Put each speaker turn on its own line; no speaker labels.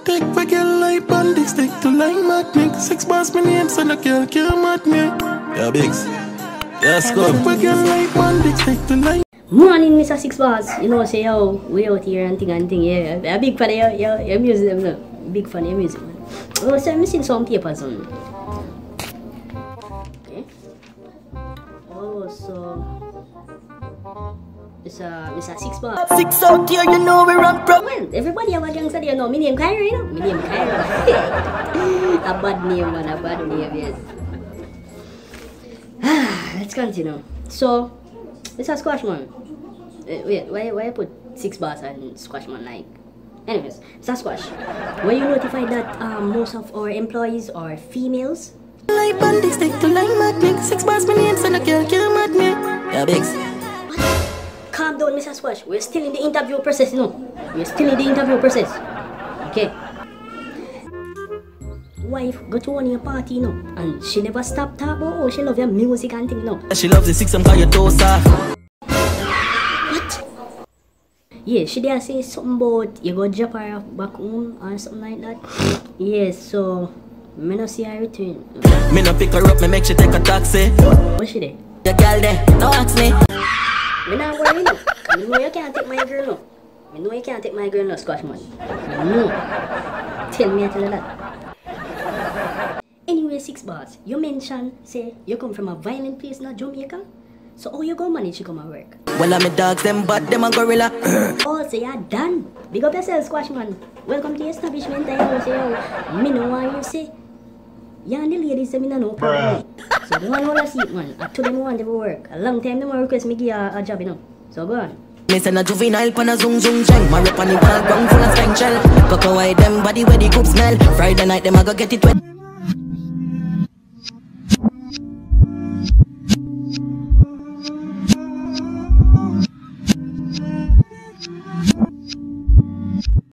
Take my girl like bandit, stick to like magnet. 6 bars my name, so the girl can't mad me. Yeah, Biggs. Yes, go. Take my girl like bandit, stick to like.
Morning, Mr. Six Bars. You know, say yo, we out here and thing. Yeah, a big fan of your music, no. Big fan of your music, man. Oh, so I'm missing some papers on. Okay. Oh, so it's Mr. Six Bars.
6 out here, you know we run pro.
Well, everybody have a gangster, you know. My name Kyra, you know. My name Kyra. A bad name, man. A bad name, yes. Let's continue. So, Mr. Squashman. Wait, why you put 6 bars and Squashman like? Anyways, Mr. Squash, were you notified that most of our employees are females?
Like bandit, stick to like magnet. 6 bars my name, so the girl can't mad me. Yeah, Biggs.
Calm down, Mr. Squash. We're still in the interview process, you know. We're still in the interview process. Okay. Wife go to one of your party, you know, and she never stop talking about how she love your music and thing, you know.
She loves the 6 and call your toes off.
What? Yeah, she dare say something about you go drop her off back home or something like that. Yes, so me no see her return.
Me no pick her up, me make she take a taxi.
What's she there?
The girl there, no ask me.
Me not worry no. Me know you can't take my girl no. Me know you can't take my girl no, Squashman. No. Tell me I tell you that. Anyway, 6 bars, you mentioned, say, you come from a violent place, not Jamaica? So how you go manage to come and work?
Well, I'm a dogs, them but them a gorilla.
Oh, so you're done. Big up yourself, Squashman. Welcome to the establishment. I say, oh, me know what you say. You and the ladies, me no problem. So don't want to see it, man. I told them I want to work. A long time, them request me give a job, you know. So go on.
Me send a juvenile pan a zoom zoom jeng. My rep on the ball ground full of strength shell. Cocoa white them body where the coop smell. Friday night them a go get it wet.